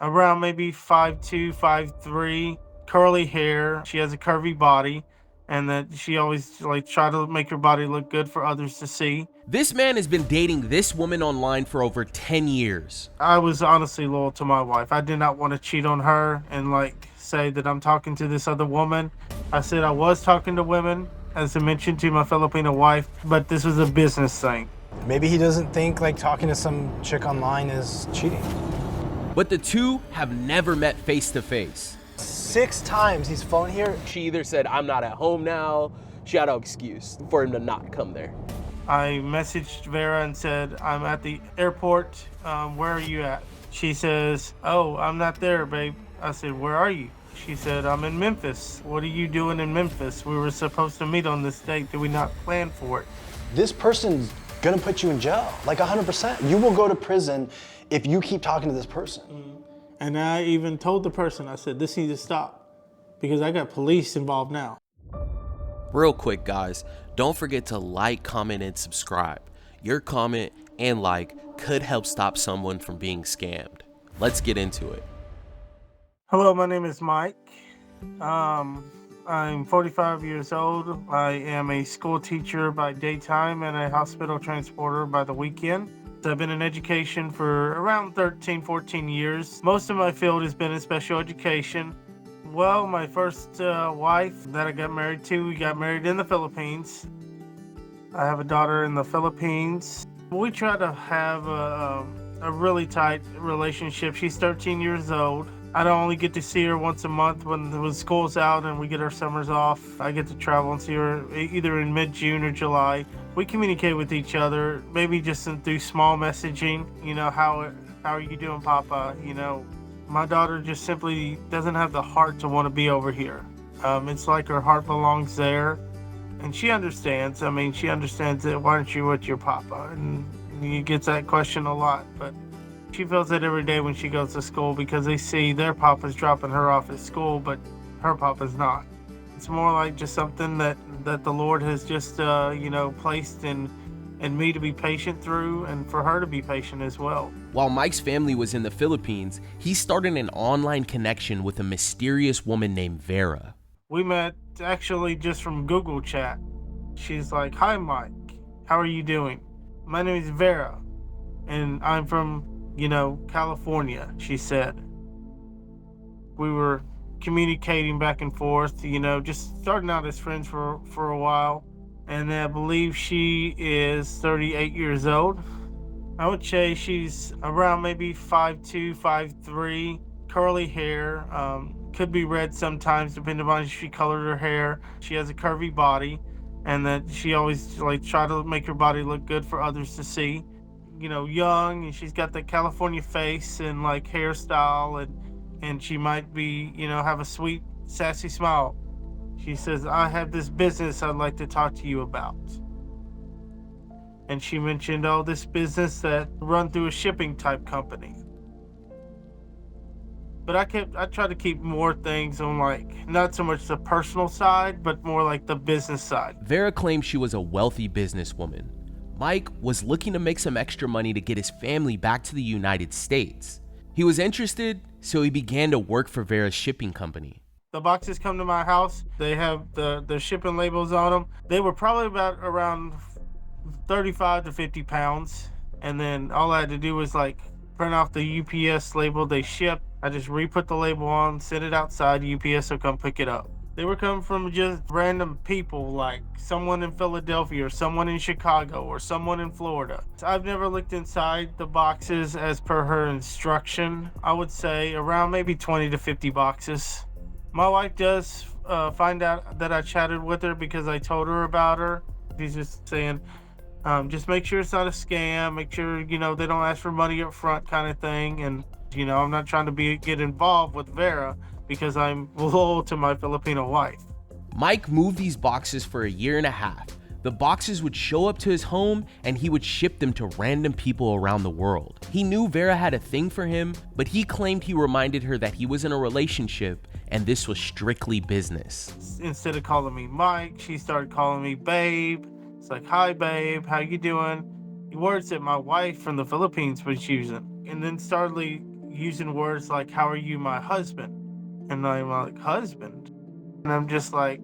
around maybe 5'2", 5'3", curly hair. She has a curvy body, and that she always like try to make her body look good for others to see. This man has been dating this woman online for over 10 years. I was honestly loyal to my wife. I did not want to cheat on her and like say that I'm talking to this other woman. I said I was talking to women, as I mentioned to my Filipino wife, but this was a business thing. Maybe he doesn't think like talking to some chick online is cheating. But the two have never met face to face. 6 times he's phoned here. She either said, I'm not at home now. She had no excuse for him to not come there. I messaged Vera and said, I'm at the airport. Where are you at? She says, oh, I'm not there, babe. I said, where are you? She said, I'm in Memphis. What are you doing in Memphis? We were supposed to meet on this date. Did we not plan for it? This person's gonna put you in jail, like 100%. You will go to prison if you keep talking to this person. And I even told the person, I said, this needs to stop because I got police involved now. Real quick, guys, don't forget to like, comment, and subscribe. Your comment and like could help stop someone from being scammed. Let's get into it. Hello, my name is Mike. I'm 45 years old. I am a school teacher by daytime and a hospital transporter by the weekend. I've been in education for around 13, 14 years. Most of my field has been in special education. Well, my first wife that I got married to, we got married in the Philippines. I have a daughter in the Philippines. We try to have a really tight relationship. She's 13 years old. I don't only get to see her once a month when school's out and we get our summers off. I get to travel and see her either in mid-June or July. We communicate with each other, maybe just through small messaging. You know, how are you doing, Papa? You know, my daughter just simply doesn't have the heart to want to be over here. It's like her heart belongs there. And she understands. I mean, she understands that, why aren't you with your Papa? And you get that question a lot, but she feels it every day when she goes to school because they see their Papa's dropping her off at school, but her Papa's not. It's more like just something that the Lord has just, placed in me to be patient through and for her to be patient as well. While Mike's family was in the Philippines, he started an online connection with a mysterious woman named Vera. We met actually just from Google chat. She's like, hi, Mike. How are you doing? My name is Vera, and I'm from, California, she said. We were communicating back and forth, just starting out as friends for a while. And I believe she is 38 years old. I would say she's around maybe 5'2", 5'3", curly hair. Could be red sometimes, depending on if she colored her hair. She has a curvy body, and that she always like try to make her body look good for others to see. Young, and she's got the California face and like hairstyle, and she might be, have a sweet, sassy smile. She says, I have this business I'd like to talk to you about. And she mentioned, this business that run through a shipping type company. But I try to keep more things on like, not so much the personal side, but more like the business side. Vera claimed she was a wealthy businesswoman. Mike was looking to make some extra money to get his family back to the United States. He was interested, so he began to work for Vera's shipping company. The boxes come to my house. They have the shipping labels on them. They were probably about around 35 to 50 pounds. And then all I had to do was like print off the UPS label they ship. I just re-put the label on, send it outside, UPS will come pick it up. They were coming from just random people, like someone in Philadelphia or someone in Chicago or someone in Florida. I've never looked inside the boxes as per her instruction. I would say around maybe 20 to 50 boxes. My wife does find out that I chatted with her because I told her about her. She's just saying, just make sure it's not a scam. Make sure, they don't ask for money up front kind of thing. And, I'm not trying to get involved with Vera because I'm loyal to my Filipino wife. Mike moved these boxes for a year and a half. The boxes would show up to his home and he would ship them to random people around the world. He knew Vera had a thing for him, but he claimed he reminded her that he was in a relationship and this was strictly business. Instead of calling me Mike, she started calling me babe. It's like, hi babe, how you doing? Words that my wife from the Philippines was using. And then started, using words like, "How are you, my husband?" And I'm like, "Husband?" And I'm just like,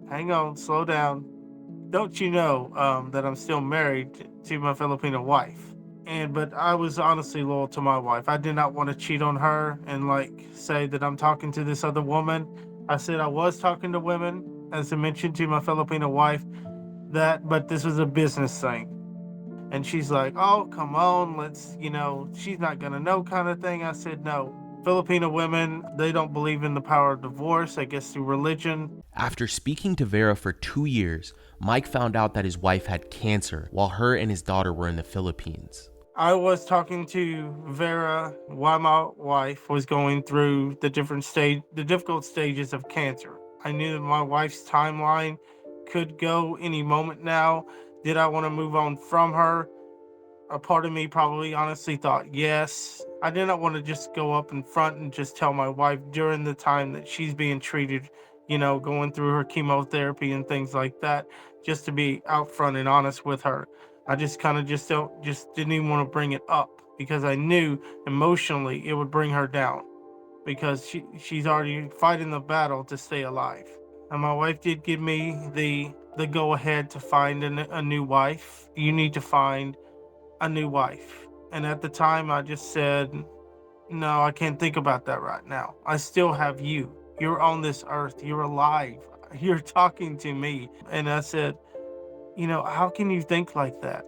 "Hang on, slow down. Don't you know that I'm still married to my Filipino wife?" But I was honestly loyal to my wife. I did not want to cheat on her and like say that I'm talking to this other woman. I said I was talking to women, as I mentioned to my Filipino wife, but this was a business thing. And she's like, "Oh, come on, let's, she's not gonna know," kind of thing. I said, "No. Filipino women, they don't believe in the power of divorce, I guess through religion." After speaking to Vera for 2 years, Mike found out that his wife had cancer while her and his daughter were in the Philippines. I was talking to Vera while my wife was going through the difficult stages of cancer. I knew that my wife's timeline could go any moment now. Did I want to move on from her? A part of me probably honestly thought yes. I did not want to just go up in front and just tell my wife during the time that she's being treated, going through her chemotherapy and things like that, just to be out front and honest with her. I just kind of just didn't even want to bring it up because I knew emotionally it would bring her down because she's already fighting the battle to stay alive. And my wife did give me the go ahead to find a new wife. You need to find a new wife. And at the time, I just said, "No, I can't think about that right now. I still have you. You're on this earth. You're alive. You're talking to me." And I said, "How can you think like that?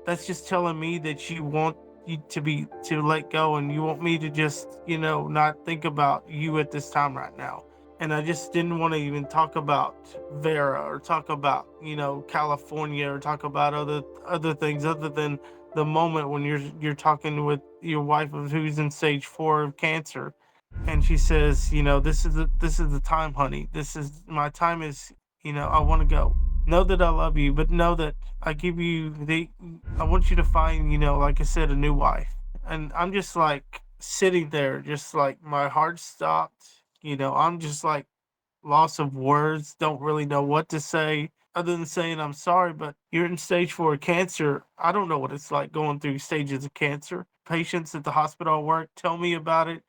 That's just telling me that you want you to let go and you want me to just, not think about you at this time right now." And I just didn't want to even talk about Vera or talk about, California or talk about other things other than the moment when you're talking with your wife who's in stage 4 of cancer. And she says, "This is the time, honey. This is my time is, I want to go. Know that I love you, but know that I want you to find, like I said, a new wife." And I'm just like sitting there, just like my heart stopped. I'm just like loss of words, don't really know what to say other than saying I'm sorry, but you're in stage 4 of cancer. I don't know what it's like going through stages of cancer. Patients at the hospital I work tell me about it,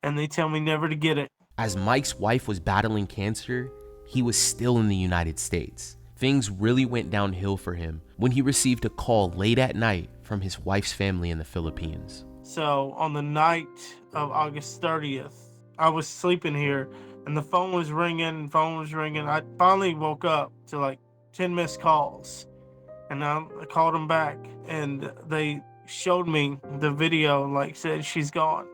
and they tell me never to get it. As Mike's wife was battling cancer, he was still in the United States. Things really went downhill for him when he received a call late at night from his wife's family in the Philippines. So on the night of August 30th, I was sleeping here and the phone was ringing. I finally woke up to like 10 missed calls, and I called them back and they showed me the video, like said she's gone.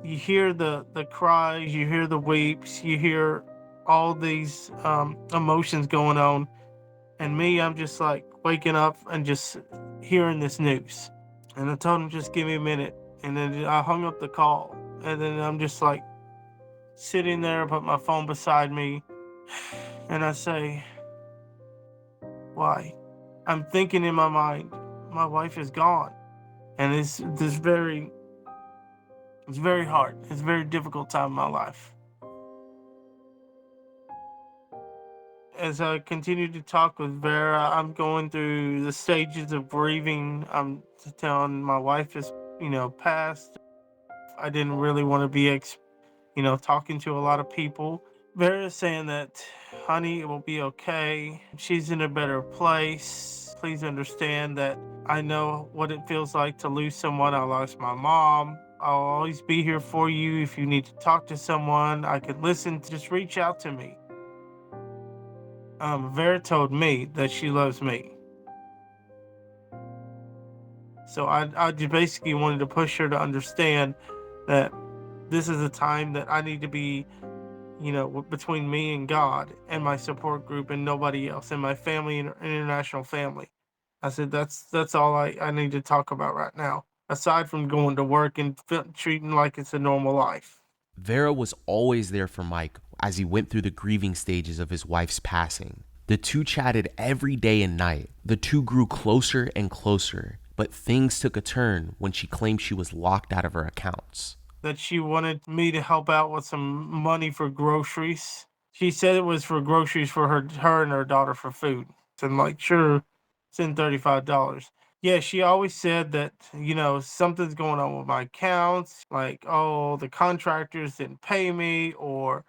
You hear the cries, you hear the weeps, you hear all these emotions going on. And me, I'm just like waking up and just hearing this news. And I told him, "Just give me a minute." And then I hung up the call. And then I'm just like sitting there, put my phone beside me. And I say, "Why?" I'm thinking in my mind, my wife is gone. And it's very hard. It's a very difficult time in my life. As I continue to talk with Vera, I'm going through the stages of grieving. I'm telling my wife is, passed. I didn't really want to be, talking to a lot of people. Vera's saying that, "Honey, it will be okay. She's in a better place. Please understand that I know what it feels like to lose someone. I lost my mom. I'll always be here for you. If you need to talk to someone, I can listen. Just reach out to me." Vera told me that she loves me. So I just basically wanted to push her to understand that this is a time that I need to be, between me and God and my support group and nobody else and my family and international family. I said, that's all I need to talk about right now, aside from going to work and treating like it's a normal life. Vera was always there for Mike as he went through the grieving stages of his wife's passing. The two chatted every day and night. The two grew closer and closer, but things took a turn when she claimed she was locked out of her accounts. That she wanted me to help out with some money for groceries. She said it was for groceries for her and her daughter for food. So I'm like, "Sure, send $35." Yeah, she always said that, something's going on with my accounts, like, oh, the contractors didn't pay me, or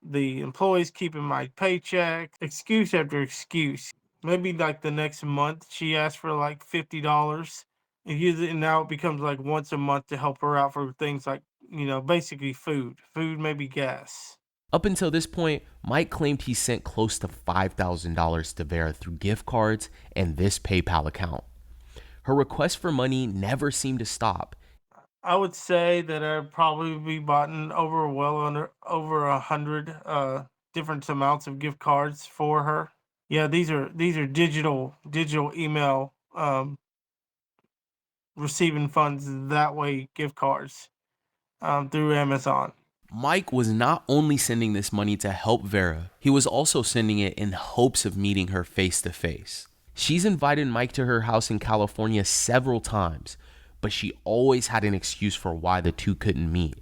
the employees keeping my paycheck, excuse after excuse. Maybe like the next month, she asked for like $50. And now it becomes like once a month to help her out for things like, basically food, maybe gas. Up until this point, Mike claimed he sent close to $5,000 to Vera through gift cards and this PayPal account. Her request for money never seemed to stop. I would say that I'd probably be bought over 100 different amounts of gift cards for her. Yeah, these are digital email receiving funds that way gift cards through Amazon. Mike was not only sending this money to help Vera, he was also sending it in hopes of meeting her face to face. She's invited Mike to her house in California several times, but she always had an excuse for why the two couldn't meet.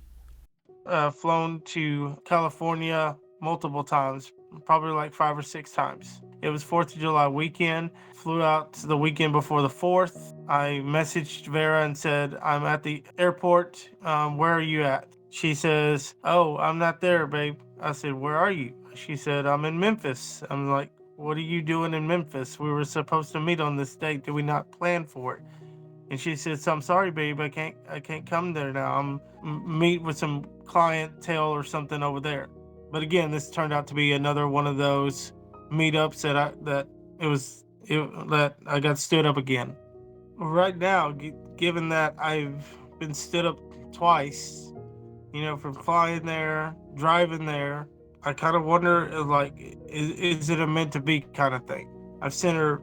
Flown to California multiple times, probably like 5 or 6 times. It was 4th of July weekend. Flew out the weekend before the 4th. I messaged Vera and said, I'm at the airport. Where are you at? She says, oh, I'm not there, babe. I said, where are you? She said, I'm in Memphis. I'm like, what are you doing in Memphis? We were supposed to meet on this date. Did we not plan for it? And she said, so I'm sorry, babe, I can't come there now. I'm meet with some clientele or something over there. But again, this turned out to be another one of those meetups that I got stood up again. Right now, given that I've been stood up twice, from flying there, driving there, I kind of wonder, like, is it a meant to be kind of thing? I've sent her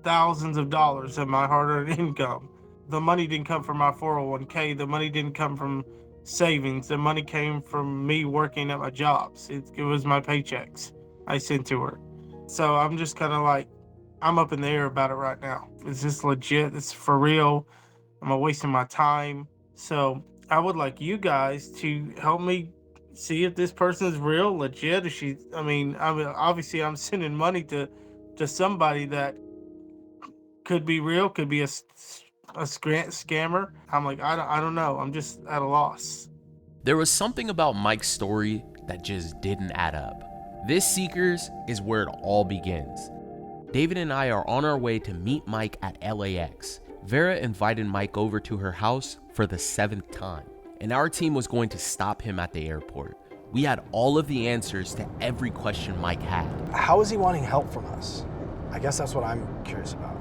thousands of dollars of my hard-earned income. The money didn't come from my 401k. The money didn't come from savings. The money came from me working at my jobs. It was my paychecks I sent to her. So I'm just kind of like, I'm up in the air about it right now. Is this legit? It's for real? Am I wasting my time? So I would like you guys to help me see if this person is real, legit. Obviously I'm sending money to somebody that could be real, could be a scammer. I'm like, I don't know. I'm just at a loss. There was something about Mike's story that just didn't add up. This Seekers is where it all begins. David and I are on our way to meet Mike at LAX. Vera invited Mike over to her house for the 7th time, and our team was going to stop him at the airport. We had all of the answers to every question Mike had. How is he wanting help from us? I guess that's what I'm curious about.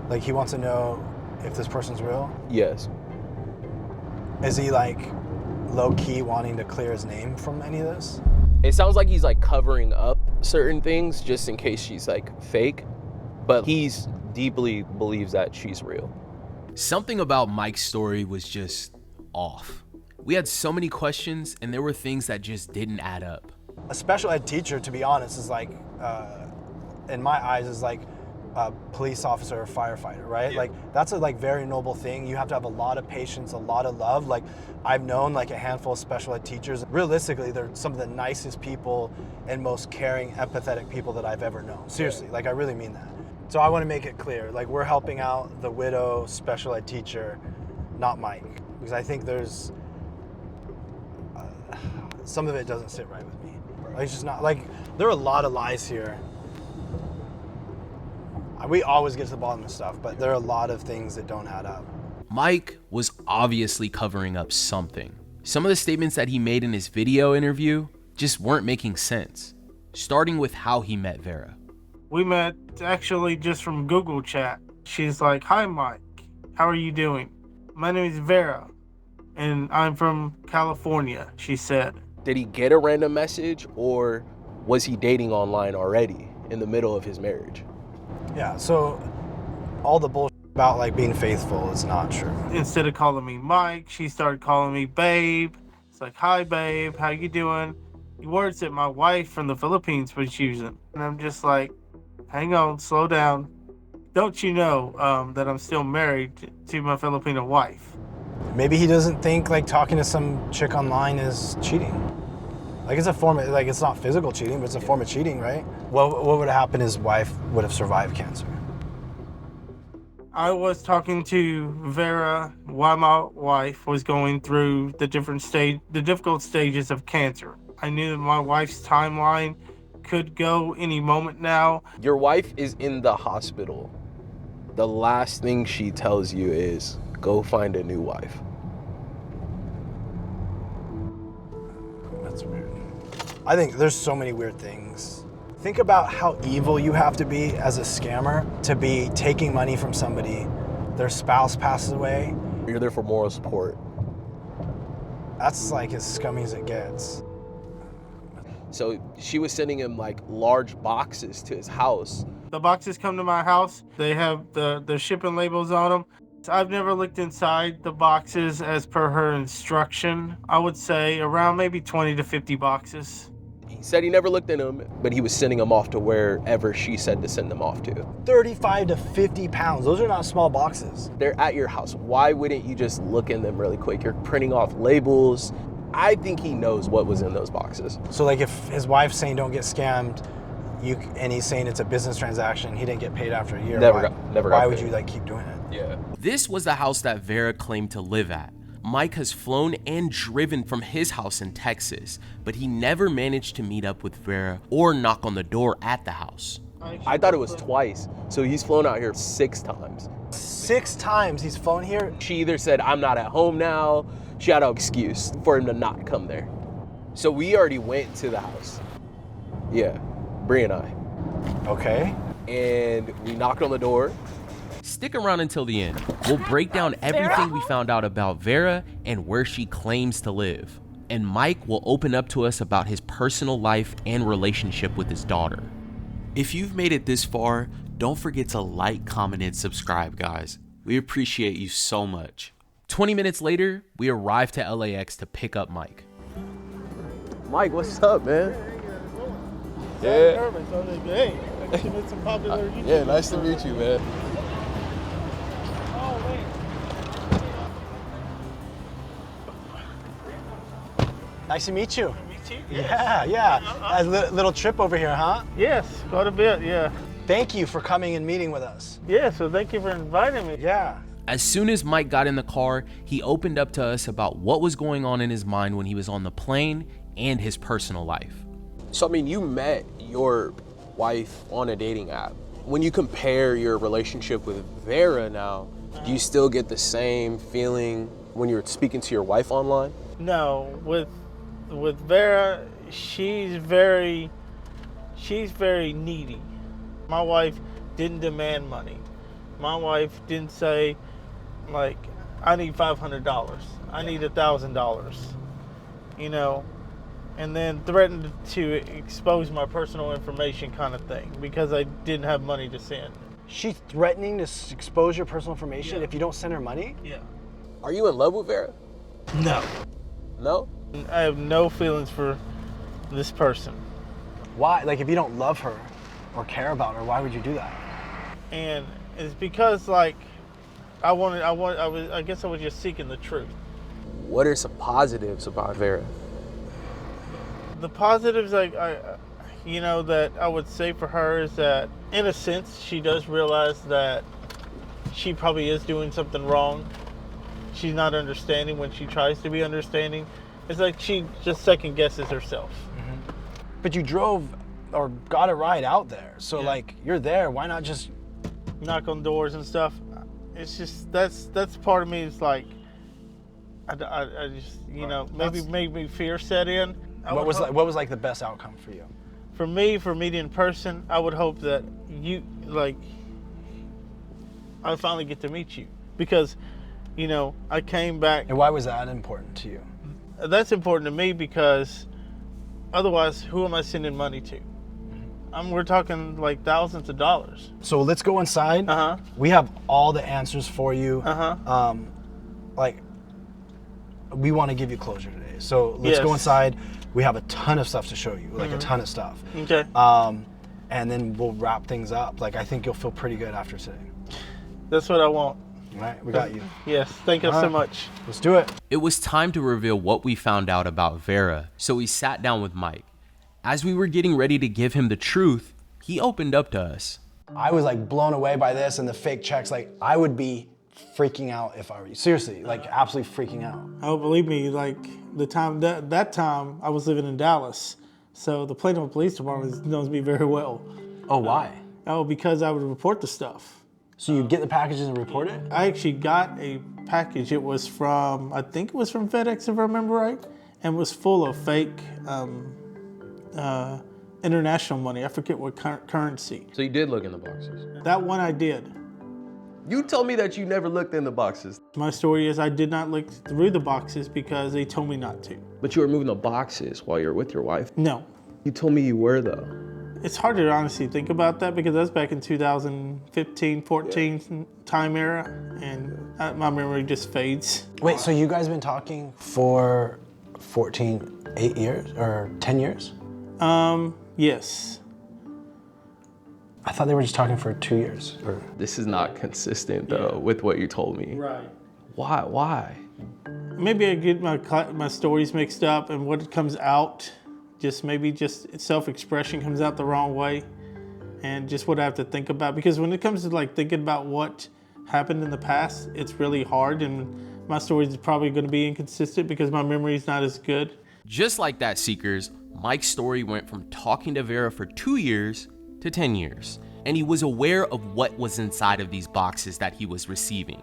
Like, he wants to know if this person's real? Yes. Is he like low-key wanting to clear his name from any of this? It sounds like he's like covering up certain things just in case she's like fake, but he's deeply believes that she's real. Something about Mike's story was just off. We had so many questions and there were things that just didn't add up. A special ed teacher, to be honest, is like, in my eyes, is like a police officer or firefighter, right? Yeah. Like, that's a very noble thing. You have to have a lot of patience, a lot of love. Like, I've known like a handful of special ed teachers. Realistically, they're some of the nicest people and most caring, empathetic people that I've ever known. Seriously, like, I really mean that. So I want to make it clear, like, we're helping out the widow special ed teacher, not Mike. Because I think there's, some of it doesn't sit right with me. Like, it's just not, like, there are a lot of lies here. We always get to the bottom of stuff, but there are a lot of things that don't add up. Mike was obviously covering up something. Some of the statements that he made in his video interview just weren't making sense. Starting with how he met Vera. We met actually just from Google chat. She's like, hi Mike, how are you doing? My name is Vera, and I'm from California, she said. Did he get a random message, or was he dating online already in the middle of his marriage? Yeah, so all the bullshit about like being faithful is not true. Instead of calling me Mike, she started calling me babe. It's like, hi babe, how you doing? Words that my wife from the Philippines was using. And I'm just like, hang on, slow down. Don't you know that I'm still married to my Filipino wife? Maybe he doesn't think like talking to some chick online is cheating. Like, it's a form of, like, it's not physical cheating, but it's a form of cheating, right? What would have happened? His wife would have survived cancer. I was talking to Vera while my wife was going through the difficult stages of cancer. I knew that my wife's timeline could go any moment now. Your wife is in the hospital. The last thing she tells you is, go find a new wife. That's weird. I think there's so many weird things. Think about how evil you have to be as a scammer to be taking money from somebody, their spouse passes away. You're there for moral support. That's like as scummy as it gets. So she was sending him like large boxes to his house. The boxes come to my house. They have the shipping labels on them. I've never looked inside the boxes as per her instruction. I would say around maybe 20 to 50 boxes. He said he never looked in them, but he was sending them off to wherever she said to send them off to. 35 to 50 pounds. Those are not small boxes. They're at your house. Why wouldn't you just look in them really quick? You're printing off labels. I think he knows what was in those boxes. So like if his wife's saying don't get scammed, and he's saying it's a business transaction, he didn't get paid after a year. Never got Why would paid. you like keep doing it? Yeah. This was the house that Vera claimed to live at. Mike has flown and driven from his house in Texas, but he never managed to meet up with Vera or knock on the door at the house. I thought it was twice. So he's flown out here 6 times. 6 times he's flown here. She either said, I'm not at home now. She had an excuse for him to not come there. So we already went to the house. Yeah, Bree and I. Okay. And we knocked on the door. Stick around until the end. We'll break down everything we found out about Vera and where she claims to live. And Mike will open up to us about his personal life and relationship with his daughter. If you've made it this far, don't forget to like, comment, and subscribe, guys. We appreciate you so much. 20 minutes later, we arrive to LAX to pick up Mike. Mike, what's up, man? Hey, you met some popular YouTubers. Yeah, nice to meet you, man. Nice to meet you. Me too. Yeah. A little trip over here, huh? Yes, quite a bit, yeah. Thank you for coming and meeting with us. Yeah, so thank you for inviting me. Yeah. As soon as Mike got in the car, he opened up to us about what was going on in his mind when he was on the plane and his personal life. So, I mean, you met your wife on a dating app. When you compare your relationship with Vera now, do you still get the same feeling when you're speaking to your wife online? No, with Vera, she's very needy. My wife didn't demand money. My wife didn't say, like, I need $500. I need $1,000. You know, and then threatened to expose my personal information kind of thing because I didn't have money to send. She's threatening to expose your personal information Yeah. if you don't send her money? Yeah. Are you in love with Vera? No. No? I have no feelings for this person. Why? Like if you don't love her or care about her, why would you do that? And it's because, like, I guess I was just seeking the truth. What are some positives about Vera? The positives, that I would say for her is that, in a sense, she does realize that she probably is doing something wrong. She's not understanding when she tries to be understanding. It's like she just second guesses herself. Mm-hmm. But you drove or got a ride out there, so Yeah. like you're there. Why not just? Knock on doors and stuff. It's just that's part of me. Is like I just maybe fear set in. What was like the best outcome for you? For me, for meeting in person, I would hope that I finally get to meet you because, I came back. And why was that important to you? That's important to me because otherwise, who am I sending money to? We're talking like thousands of dollars. So let's go inside. Uh-huh. We have all the answers for you. Uh-huh. We want to give you closure today. So let's go Yes. inside. We have a ton of stuff to show you, like a ton of stuff. Okay. And then we'll wrap things up. Like I think you'll feel pretty good after today. That's what I want. All right, we got you. Yes. Thank you All so right. much. Let's do it. It was time to reveal what we found out about Vera, so we sat down with Mike. As we were getting ready to give him the truth, he opened up to us. I was like blown away by this and the fake checks. Like I would be freaking out if I were you. Seriously, like absolutely freaking out. Oh, believe me, like the time that time I was living in Dallas, so the Plano Police Department knows me very well. Oh, why? Oh, because I would report the stuff. So you get the packages and report it? I actually got a package. It was from, I think it was from FedEx, if I remember right, and was full of fake international money. I forget what currency. So you did look in the boxes. That one I did. You told me that you never looked in the boxes. My story is I did not look through the boxes because they told me not to. But you were moving the boxes while you were with your wife. No. You told me you were though. It's hard to honestly think about that because that's back in 2015, 14 time era, and my memory just fades. Wait, so you guys been talking for 8 years or 10 years? Yes. I thought they were just talking for 2 years. Or... This is not consistent though with what you told me. Right. Why? Maybe I get my stories mixed up and what comes out. Maybe self-expression comes out the wrong way, and just what I have to think about. Because when it comes to like thinking about what happened in the past, it's really hard, and my story is probably going to be inconsistent because my memory is not as good. Just like that, Seekers, Mike's story went from talking to Vera for 2 years to 10 years, and he was aware of what was inside of these boxes that he was receiving.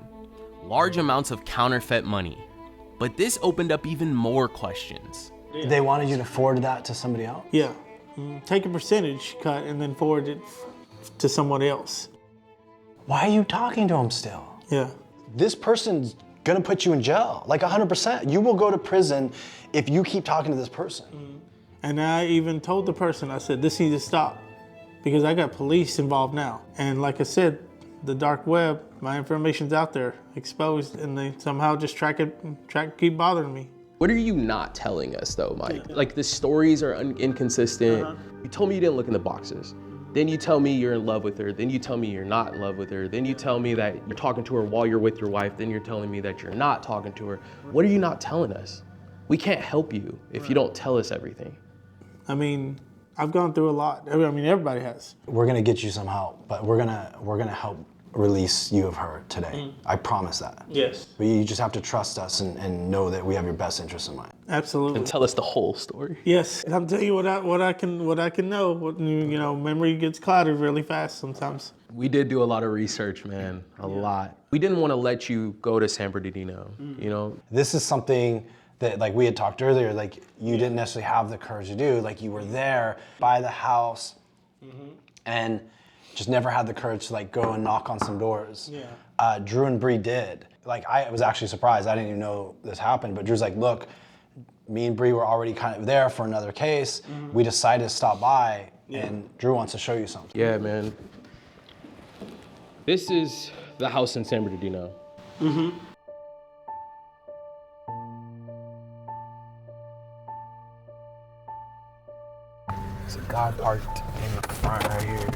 Large amounts of counterfeit money. But this opened up even more questions. They wanted you to forward that to somebody else? Yeah. Take a percentage cut and then forward it to someone else. Why are you talking to him still? Yeah. This person's gonna put you in jail, like 100%. You will go to prison if you keep talking to this person. And I even told the person, I said, this needs to stop because I got police involved now. And like I said, the dark web, my information's out there, exposed, and they somehow just keep bothering me. What are you not telling us though, Mike? Like the stories are inconsistent. You told me you didn't look in the boxes. Then you tell me you're in love with her. Then you tell me you're not in love with her. Then you tell me that you're talking to her while you're with your wife. Then you're telling me that you're not talking to her. What are you not telling us? We can't help you if you don't tell us everything. I mean, I've gone through a lot. I mean, everybody has. We're gonna get you some help, but we're gonna help release you of her today. I promise that. Yes. But you just have to trust us and know that we have your best interests in mind. Absolutely. And tell us the whole story. Yes, and I'm telling you what I can know. Memory gets clouded really fast sometimes. We did do a lot of research, man, a lot. We didn't want to let you go to San Bernardino, you know? This is something that, like we had talked earlier, like you didn't necessarily have the courage to do. Like you were there by the house and just never had the courage to like go and knock on some doors. Yeah. Drew and Bree did. Like I was actually surprised. I didn't even know this happened, but Drew's like, look, me and Bree were already kind of there for another case. We decided to stop by and Drew wants to show you something. Yeah, man. This is the house in San Bernardino. There's a God parked in the front right here.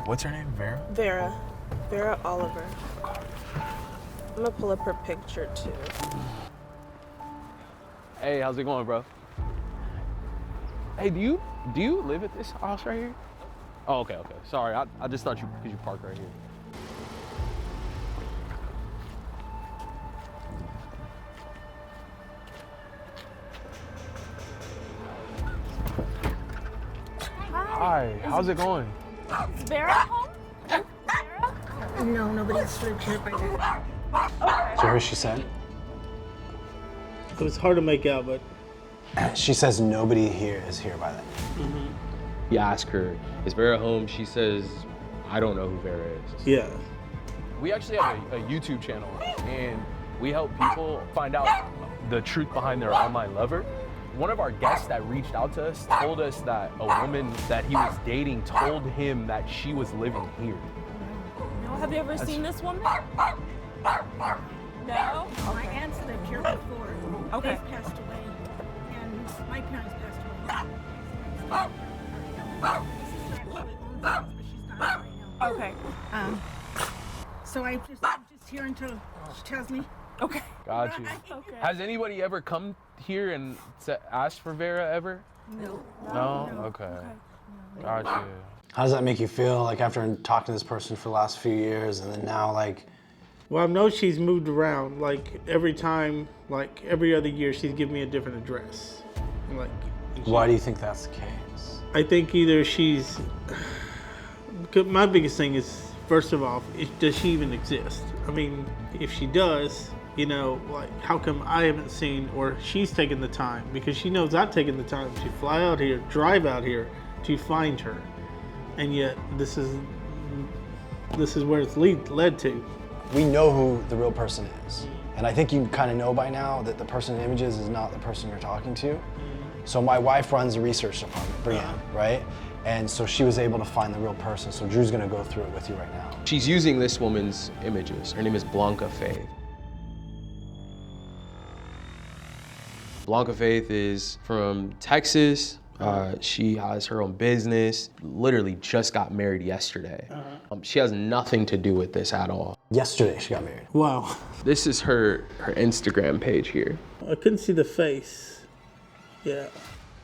What's her name, Vera? Vera Oliver. I'm gonna pull up her picture too. Hey, how's it going, bro? Hey, do you live at this house right here? Oh, okay. Sorry, I just thought because you parked right here. Hi, how's it going? Is Vera home? Vera? No, nobody's lived here by now. Did you hear what she said? It was hard to make out, but She says nobody here is here by then. You ask her, is Vera home? She says, I don't know who Vera is. yeah. We actually have a YouTube channel, and we help people find out the truth behind their online lover. One of our guests that reached out to us told us that a woman that he was dating told him that she was living here. No, have you ever seen this woman? No? My aunts lived here before. Okay. They've passed away. And my parents passed away. My sister actually owns the house, but she's not here right now. Okay. So I'm just here until she tells me. Okay. Got you. Okay. Has anybody ever come here and asked for Vera ever? No. No? Okay. Got you. How does that make you feel, like after talking to this person for the last few years and then now like... Well, I know she's moved around. Like every time, like every other year, she's giving me a different address. Like, Why do you think that's the case? I think either she's. My biggest thing is, first of all, does she even exist? I mean, if she does, you know, like how come I haven't seen, or she's taken the time, because she knows I've taken the time to fly out here, drive out here to find her, and yet this is where it's led to. We know who the real person is. And I think you kind of know by now that the person in images is not the person you're talking to. So my wife runs the research department, Brienne, right? And so she was able to find the real person. So Drew's gonna go through it with you right now. She's using this woman's images. Her name is Blanca Faith. Blanca Faith is from Texas. She has her own business, literally just got married yesterday. She has nothing to do with this at all. Yesterday she got married. Wow. This is her Instagram page here. I couldn't see the face. Yeah.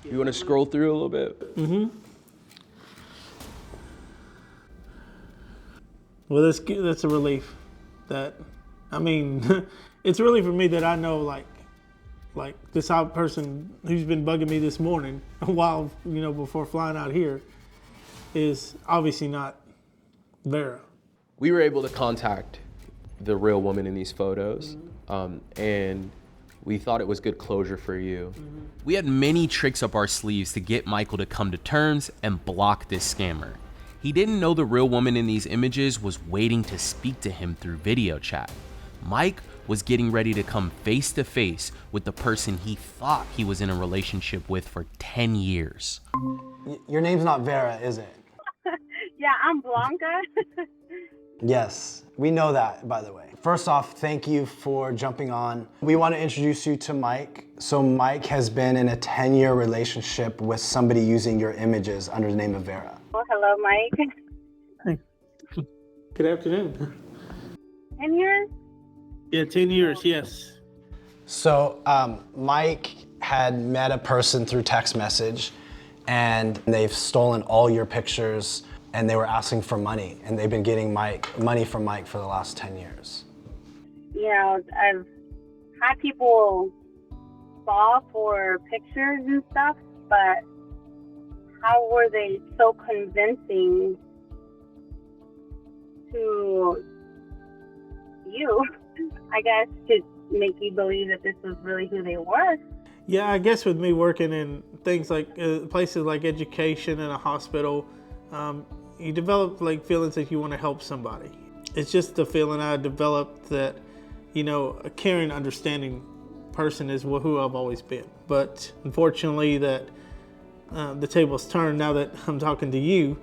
You wanna scroll through a little bit? Mm-hmm. Well, that's a relief. That, I mean, it's a relief for me that I know like this person who's been bugging me this morning while, you know, before flying out here is obviously not Vera. We were able to contact the real woman in these photos, and we thought it was good closure for you. We had many tricks up our sleeves to get Michael to come to terms and block this scammer. He didn't know the real woman in these images was waiting to speak to him through video chat. Mike was getting ready to come face to face with the person he thought he was in a relationship with for 10 years. Your name's not Vera, is it? Yeah, I'm Blanca. Yes, we know that, by the way. First off, thank you for jumping on. We want to introduce you to Mike. So Mike has been in a 10-year relationship with somebody using your images under the name of Vera. Well, hello, Mike. Hey. Good afternoon. 10 years? Yeah, 10 years, yes. So Mike had met a person through text message, and they've stolen all your pictures, and they were asking for money, and they've been getting money from Mike for the last 10 years. You know, I've had people fall for pictures and stuff, but how were they so convincing to you, I guess, to make you believe that this was really who they were? Yeah, I guess with me working in things like places like education and a hospital, you develop like feelings that you want to help somebody. It's just the feeling I developed that, you know, a caring, understanding person is who I've always been. But unfortunately that the tables turned now that I'm talking to you.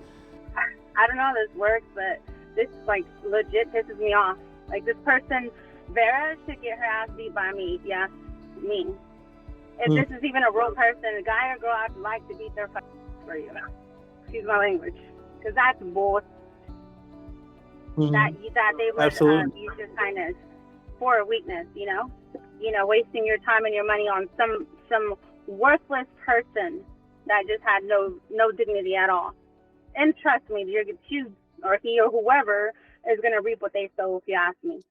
I don't know how this works, but this like legit pisses me off. Like this person, Vera, should get her ass beat by me, if you ask me. If this is even a real person, a guy or girl, I'd like to beat their for you. Excuse my language. Because that's bull. That they would use your kindness for a weakness, you know? You know, wasting your time and your money on some worthless person that just had no dignity at all. And trust me, you or he or whoever is going to reap what they sow, if you ask me.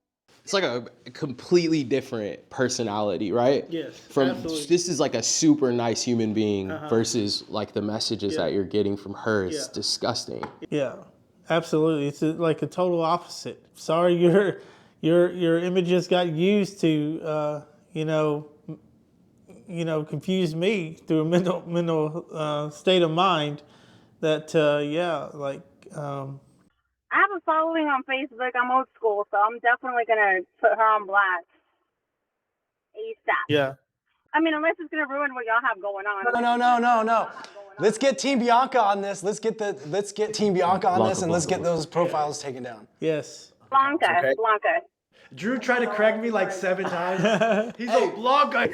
It's like a completely different personality, right? Yes, absolutely. This is like a super nice human being versus like the messages that you're getting from her. It's disgusting. Yeah, absolutely. It's like a total opposite. Sorry, your images got used to, confuse me through a mental state of mind. That I have a following on Facebook. I'm old school, so I'm definitely gonna put her on blast ASAP. Yeah. I mean, unless it's gonna ruin what y'all have going on. No. Let's get Team Bianca on this. Let's get Team Bianca on this, and let's get those profiles taken down. Yes. Blanca. Drew tried to crack me like 7 times. He's a Blanca.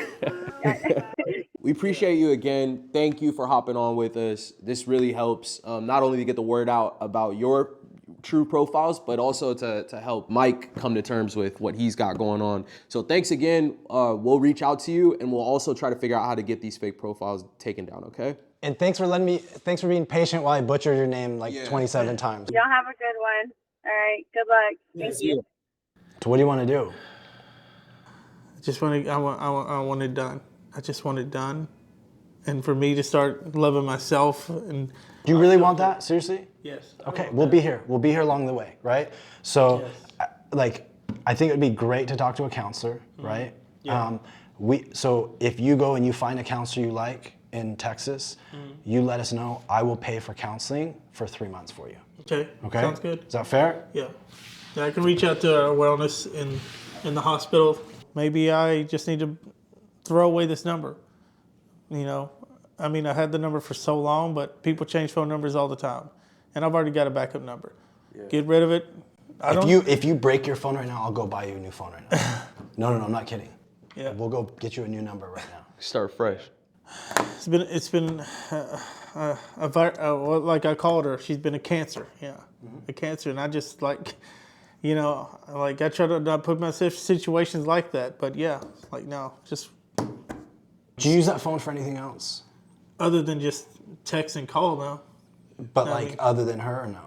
We appreciate you again. Thank you for hopping on with us. This really helps not only to get the word out about your true profiles, but also to help Mike come to terms with what he's got going on. So thanks again. We'll reach out to you, and we'll also try to figure out how to get these fake profiles taken down, okay? And thanks for being patient while I butchered your name like 27 times. Y'all have a good one. All right. Good luck. Thank you. So what do you want to do? I want it done. I just want it done. And for me to start loving myself. And Do you really want that? Seriously? yes. Okay, we'll be here. We'll be here along the way, right? So, I think it would be great to talk to a counselor, right? Yeah. So if you go and you find a counselor you like in Texas, you let us know. I will pay for counseling for 3 months for you. Okay. Sounds good. Is that fair? Yeah. I can reach out to our wellness in the hospital. Maybe I just need to throw away this number. You know, I mean, I had the number for so long, but people change phone numbers all the time, and I've already got a backup number. Yeah. Get rid of it. If you break your phone right now, I'll go buy you a new phone right now. No, I'm not kidding. Yeah. We'll go get you a new number right now. Start fresh. It's been like I called her. She's been a cancer. Yeah, a cancer, and I just like, you know, like I try to not put myself in situations like that. But yeah, like no, just. Do you use that phone for anything else? Other than just text and call now. But other than her, or no?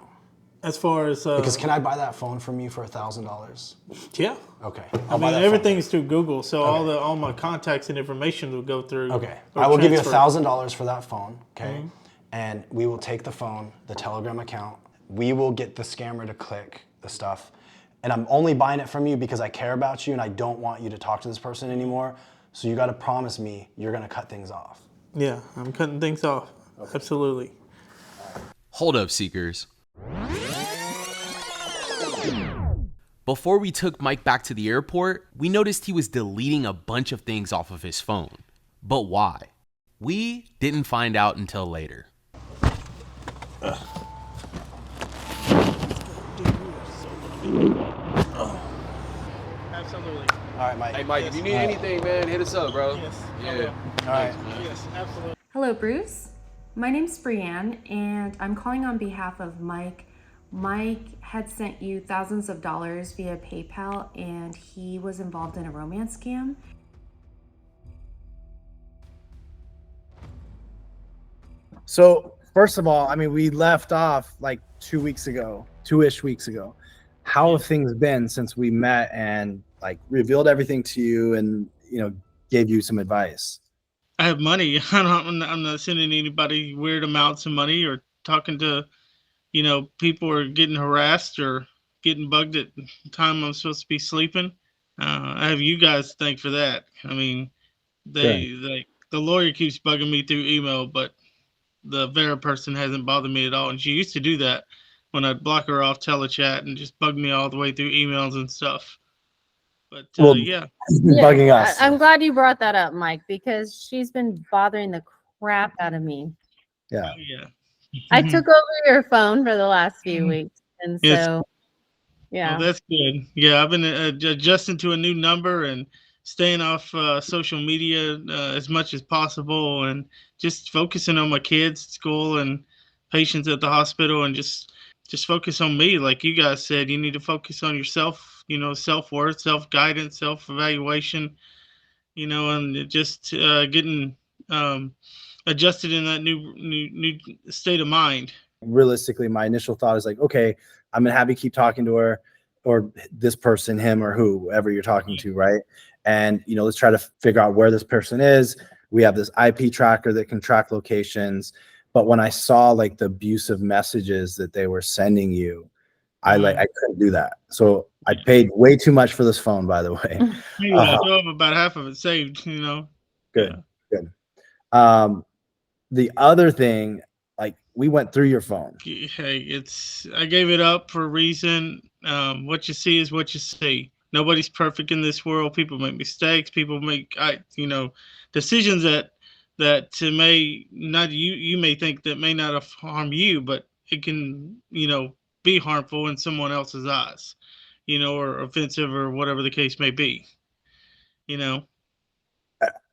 As far as because can I buy that phone from you for $1,000? Yeah. Okay. I mean, everything's through Google, so all my contacts and information will go through. Okay. I will give you $1,000 for that phone. Okay. And we will take the phone, the Telegram account. We will get the scammer to click the stuff, and I'm only buying it from you because I care about you and I don't want you to talk to this person anymore. So you got to promise me you're going to cut things off. Yeah, I'm cutting things off. Okay. Absolutely. Hold up, Seekers. Before we took Mike back to the airport, we noticed he was deleting a bunch of things off of his phone. But why? We didn't find out until later. Absolutely. All right, Mike. Hey, Mike, if you need anything, man, hit us up, bro. Yes. Yeah. All right. Yes, absolutely. Hello, Bruce. My name's Brianne, and I'm calling on behalf of Mike. Mike had sent you thousands of dollars via PayPal, and he was involved in a romance scam. So, first of all, I mean, we left off like 2 weeks ago, 2-ish weeks ago. How have things been since we met and like revealed everything to you and, you know, gave you some advice? I have money. I'm not sending anybody weird amounts of money or talking to, you know, people are getting harassed or getting bugged at the time I'm supposed to be sleeping. I have you guys to thank for that. I mean, the lawyer keeps bugging me through email, but the Vera person hasn't bothered me at all. And she used to do that when I'd block her off telechat and just bug me all the way through emails and stuff. But yeah. Bugging us. I'm glad you brought that up, Mike, because she's been bothering the crap out of me. Yeah. Yeah. I took over your phone for the last few weeks, and so yeah. Oh, that's good. Yeah, I've been adjusting to a new number and staying off social media as much as possible, and just focusing on my kids at school and patients at the hospital, and just focus on me. Like you guys said, you need to focus on yourself. You know, self-worth, self-guidance, self-evaluation. You know, and just getting adjusted in that new state of mind. Realistically, my initial thought is like, okay, I'm gonna have you keep talking to her or this person, him or whoever you're talking to, right? And you know, let's try to figure out where this person is. We have this IP tracker that can track locations. But when I saw like the abusive messages that they were sending you, I couldn't do that. So I paid way too much for this phone, by the way. I still have about half of it saved, you know. Good. The other thing, like we went through your phone. Hey, I gave it up for a reason. What you see is what you see. Nobody's perfect in this world. People make mistakes. People make, decisions that may not you may think that may not harm you, but it can, be harmful in someone else's eyes, or offensive or whatever the case may be,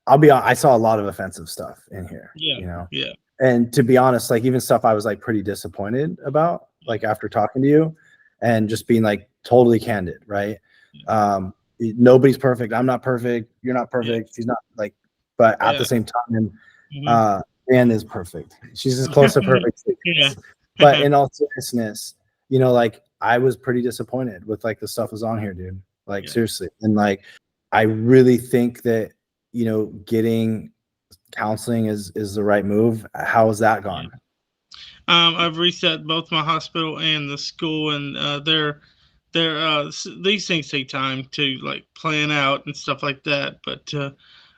I'll be honest, I saw a lot of offensive stuff in here. Yeah. Yeah. And to be honest, like even stuff I was like pretty disappointed about, like after talking to you and just being like totally candid, right? Nobody's perfect. I'm not perfect. You're not perfect. She's not, like, but at the same time, Anne is perfect. She's as close to perfect as it gets. But in all seriousness, you know, like I was pretty disappointed with like the stuff was on here, dude. Like seriously. And like I really think that, you know, getting counseling is the right move. How has that gone? I've reset both my hospital and the school, and these things take time to like plan out and stuff like that. But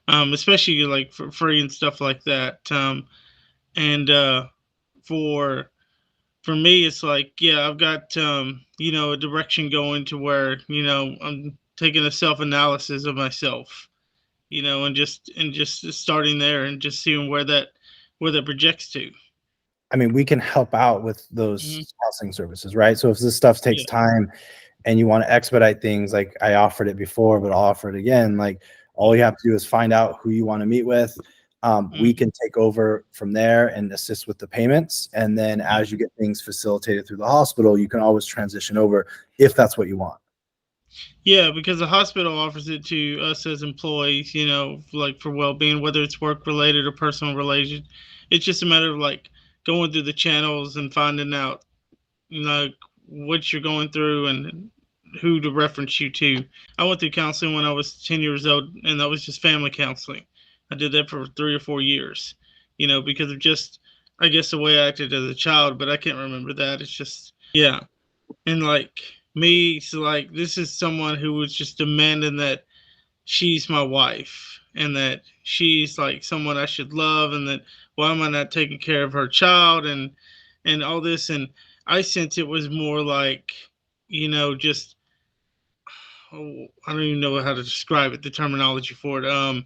especially like for free and stuff like that. And for for me, it's like, yeah, I've got you know, a direction going to where, you know, I'm taking a self analysis of myself, you know, and just starting there and just seeing where that projects to. I mean, we can help out with those counseling services, right? So if this stuff takes time and you want to expedite things, like I offered it before, but I'll offer it again. Like all you have to do is find out who you want to meet with. We can take over from there and assist with the payments. And then as you get things facilitated through the hospital, you can always transition over if that's what you want. Yeah, because the hospital offers it to us as employees, you know, like for well-being, whether it's work related or personal related. It's just a matter of like going through the channels and finding out, you know, what you're going through and who to reference you to. I went through counseling when I was 10 years old, and that was just family counseling. I did that for 3 or 4 years, you know, because of just, I guess, the way I acted as a child, but I can't remember that. It's just, yeah. And like me, so like this is someone who was just demanding that she's my wife and that she's like someone I should love, and that why am I not taking care of her child and all this. And I sense it was more like, you know, just, oh, I don't even know how to describe it, the terminology for it.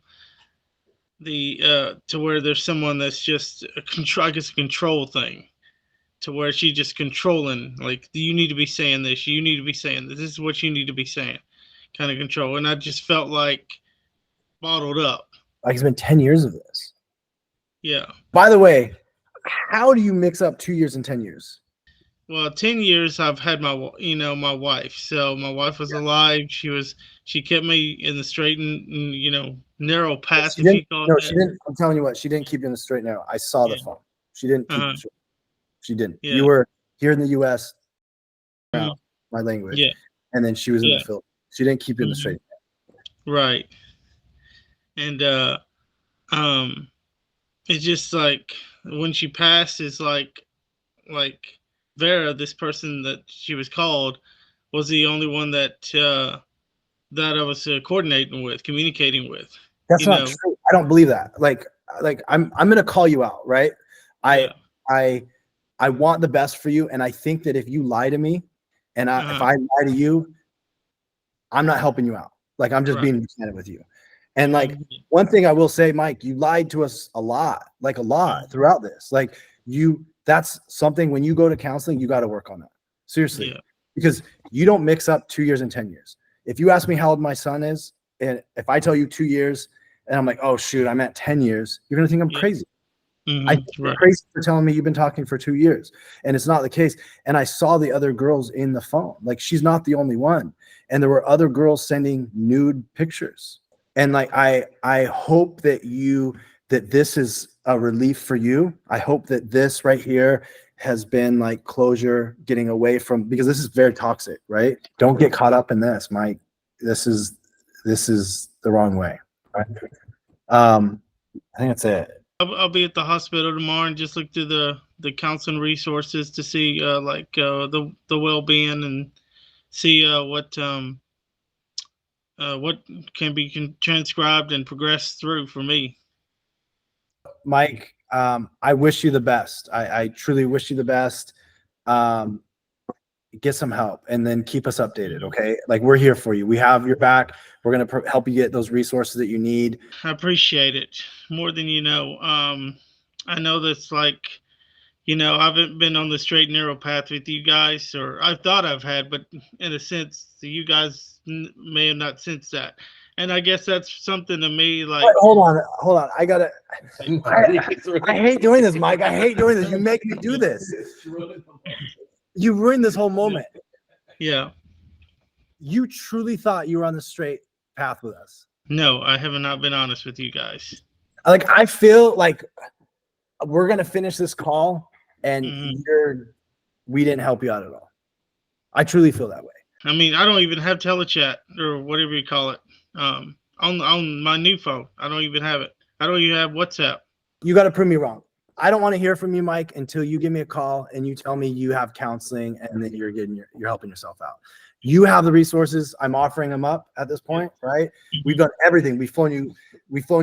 The to where there's someone that's just a control, I guess a control thing, to where she's just controlling, like, you need to be saying this, you need to be saying this is what you need to be saying, kind of control. And I just felt like bottled up. Like it's been 10 years of this. Yeah. By the way, how do you mix up 2 years and 10 years? Well, 10 years I've had my, you know, my wife. So my wife was alive. She kept me in the straight and, you know, narrow path. She didn't. No, she didn't. I'm telling you what, she didn't keep you in the straight and narrow. I saw the phone. She didn't keep you straight. She didn't. You were here in the U.S. My language. Yeah. And then she was in the Philippines. She didn't keep you in the straight. Right. And it's just like when she passed, it's like Vera, this person that she was called, was the only one that that I was coordinating with, communicating with. That's not true. I don't believe that. Like I'm gonna call you out, right? I want the best for you, and I think that if you lie to me, and if I lie to you, I'm not helping you out. Like I'm just being candid with you. And like one thing I will say, Mike, you lied to us a lot throughout this. Like that's something when you go to counseling, you got to work on that. Seriously. Yeah. Because you don't mix up 2 years and 10 years. If you ask me how old my son is, and if I tell you 2 years and I'm like, oh shoot, I meant 10 years, you're gonna think I'm crazy. I think you're crazy for telling me you've been talking for 2 years. And it's not the case. And I saw the other girls in the phone. Like she's not the only one. And there were other girls sending nude pictures. And like I hope that this is a relief for you. I hope that this right here has been like closure, getting away from, because this is very toxic, right? Don't get caught up in this, Mike. This is the wrong way. Right? I think that's it. I'll be at the hospital tomorrow and just look through the counseling resources to see the well-being and see what can be transcribed and progressed through for me. Mike, I wish you the best. I truly wish you the best. Get some help and then keep us updated, okay? Like we're here for you. We have your back. We're going to help you get those resources that you need. I appreciate it more than you know. I know that's like, you know, I haven't been on the straight and narrow path with you guys, or I thought I've had, but in a sense, you guys may have not sensed that. And I guess that's something to me like. Wait, hold on. I hate doing this, Mike. I hate doing this. You make me do this. You ruined this whole moment. Yeah. You truly thought you were on the straight path with us. No, I have not been honest with you guys. Like I feel like we're gonna finish this call, and we didn't help you out at all. I truly feel that way. I mean, I don't even have telechat or whatever you call it on my new phone. I don't even have it. I don't even have WhatsApp. You got to prove me wrong. I don't want to hear from you, Mike, until you give me a call and you tell me you have counseling and that you're helping yourself out. You have the resources. I'm offering them up at this point, right? We've done everything. We've flown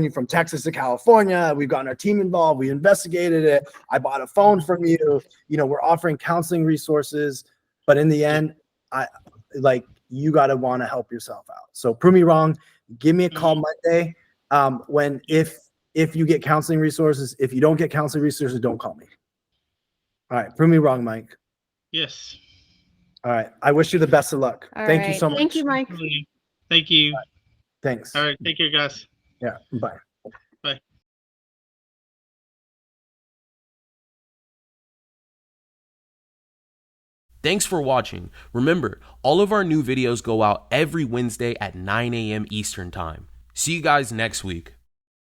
you from Texas to California. We've gotten our team involved. We investigated it. I bought a phone from you. You know, we're offering counseling resources, but in the end, you got to want to help yourself out. So prove me wrong. Give me a call Monday. If you get counseling resources. If you don't get counseling resources, don't call me. All right. Prove me wrong, Mike. Yes. All right. I wish you the best of luck. Thank you so much. Thank you, Mike. Thank you. Right. Thanks. All right. Take care, guys. Yeah. Bye. Bye. Thanks for watching. Remember, all of our new videos go out every Wednesday at 9 a.m. Eastern Time. See you guys next week.